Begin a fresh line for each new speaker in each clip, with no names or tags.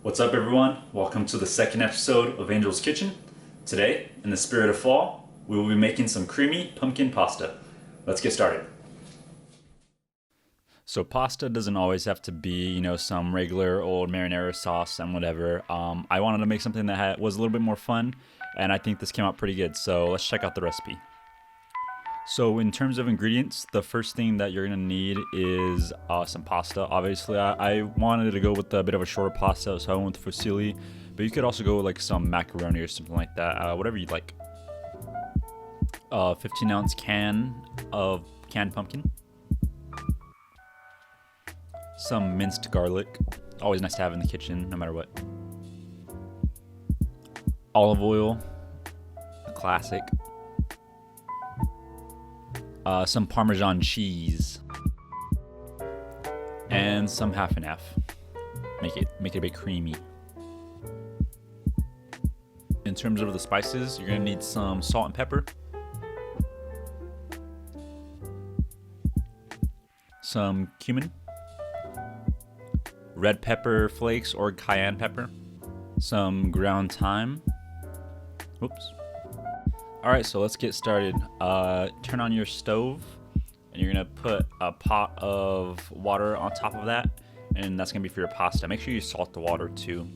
What's up, everyone? Welcome to the second episode of Angel's Kitchen. Today, in the spirit of fall, we will be making some creamy pumpkin pasta. Let's get started. So pasta doesn't always have to be, some regular old marinara sauce and whatever. I wanted to make something that was a little bit more fun, and I think this came out pretty good. So let's check out the recipe. So in terms of ingredients, the first thing that you're gonna need is some pasta. Obviously, I wanted to go with a bit of a shorter pasta, so I went with fusilli. But you could also go with like some macaroni or something like that, whatever you'd like. 15-ounce can of canned pumpkin. Some minced garlic, always nice to have in the kitchen, no matter what. Olive oil, a classic. Some Parmesan cheese, and some half and half. Make it a bit creamy. In terms of the spices, you're gonna need some salt and pepper, some cumin, red pepper flakes or cayenne pepper, some ground thyme. Oops. Alright, so let's get started. Turn on your stove, and you're gonna put a pot of water on top of that, and that's gonna be for your pasta. Make sure you salt the water too.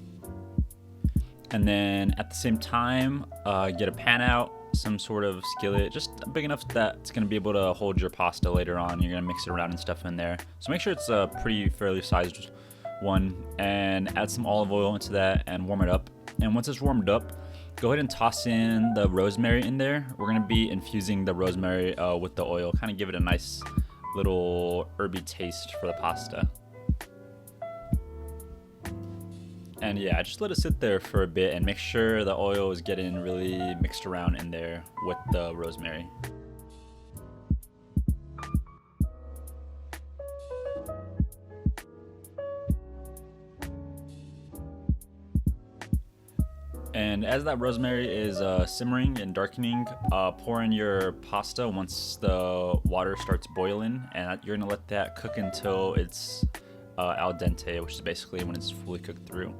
And then at the same time, get a pan out, some sort of skillet, just big enough that it's gonna be able to hold your pasta later on. You're gonna mix it around and stuff in there. So make sure it's a pretty fairly sized one, and add some olive oil into that and warm it up. And once it's warmed up, go ahead and toss in the rosemary in there. We're gonna be infusing the rosemary with the oil, kind of give it a nice little herby taste for the pasta. And yeah, just let it sit there for a bit and make sure the oil is getting really mixed around in there with the rosemary. And as that rosemary is simmering and darkening, pour in your pasta once the water starts boiling, and you're gonna let that cook until it's al dente, which is basically when it's fully cooked through.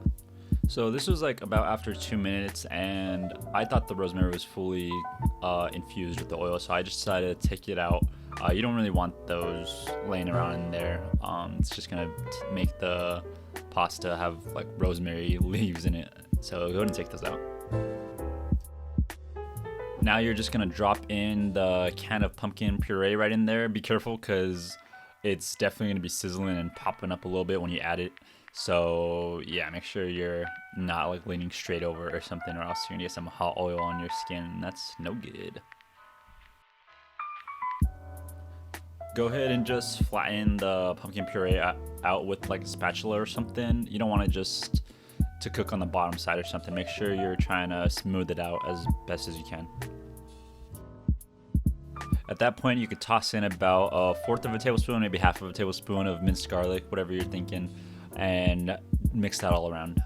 So this was like about after 2 minutes, and I thought the rosemary was fully infused with the oil, so I just decided to take it out. You don't really want those laying around in there. It's just gonna make the pasta have like rosemary leaves in it. So go ahead and take those out. Now you're just gonna drop in the can of pumpkin puree right in there. Be careful, because it's definitely gonna be sizzling and popping up a little bit when you add it. So yeah, make sure you're not like leaning straight over or something, or else you're gonna get some hot oil on your skin, and that's no good. Go ahead and just flatten the pumpkin puree out with like a spatula or something. You don't want to cook on the bottom side or something. Make sure you're trying to smooth it out as best as you can. At that point, you could toss in about a fourth of a tablespoon, maybe half of a tablespoon of minced garlic, whatever you're thinking, and mix that all around.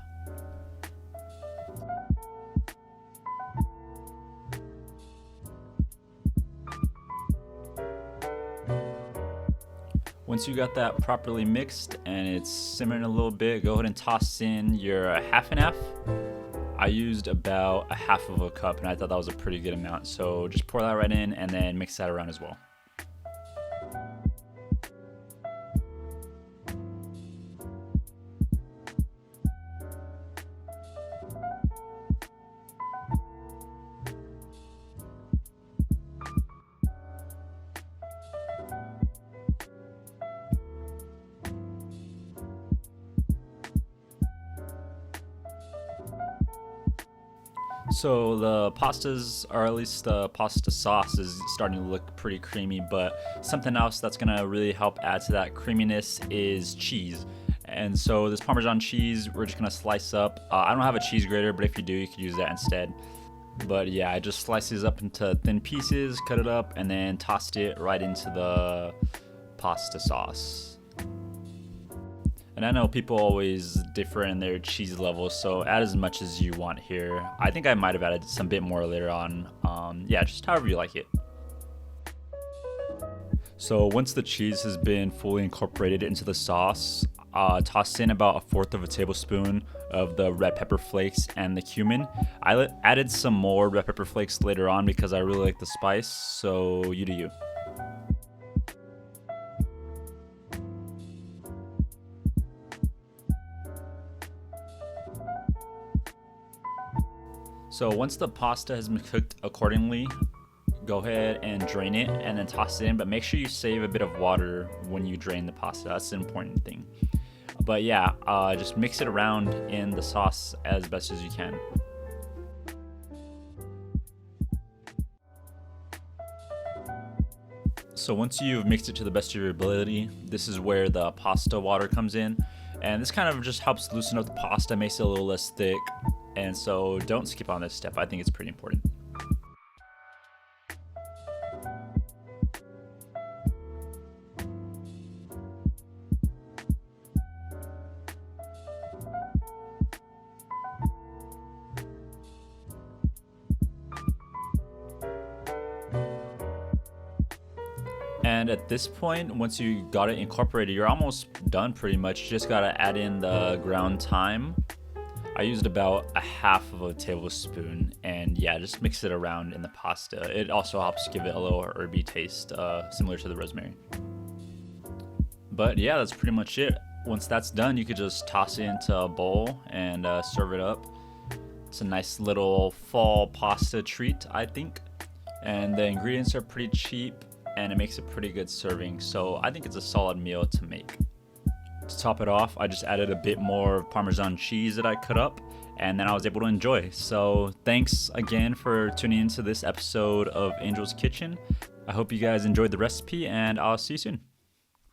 Once you got that properly mixed and it's simmering a little bit, go ahead and toss in your half and half. I used about a half of a cup, and I thought that was a pretty good amount. So just pour that right in and then mix that around as well. So the pastas, or at least the pasta sauce, is starting to look pretty creamy, but something else that's gonna really help add to that creaminess is cheese. And so this Parmesan cheese, we're just gonna slice up. I don't have a cheese grater, but if you do, you could use that instead. But yeah, I just sliced these up into thin pieces, cut it up, and then tossed it right into the pasta sauce. And I know people always differ in their cheese levels, so add as much as you want here. I think I might have added some bit more later on. Yeah, just however you like it. So once the cheese has been fully incorporated into the sauce, toss in about 1/4 of a tablespoon of the red pepper flakes and the cumin. I added some more red pepper flakes later on because I really like the spice, so you do you. So once the pasta has been cooked accordingly, go ahead and drain it and then toss it in, but make sure you save a bit of water when you drain the pasta. That's the important thing. But yeah, just mix it around in the sauce as best as you can. So once you've mixed it to the best of your ability, this is where the pasta water comes in. And this kind of just helps loosen up the pasta, makes it a little less thick. And so don't skip on this step. I think it's pretty important. And at this point, once you got it incorporated, you're almost done pretty much. You just gotta add in the ground thyme. I used about 1/2 of a tablespoon, and yeah, just mix it around in the pasta. It also helps give it a little herby taste, similar to the rosemary. But yeah, that's pretty much it. Once that's done, you could just toss it into a bowl and serve it up. It's a nice little fall pasta treat, I think. And the ingredients are pretty cheap, and it makes a pretty good serving. So I think it's a solid meal to make. To top it off, I just added a bit more Parmesan cheese that I cut up, and then I was able to enjoy. So thanks again for tuning into this episode of Angel's Kitchen. I hope you guys enjoyed the recipe, and I'll see you soon.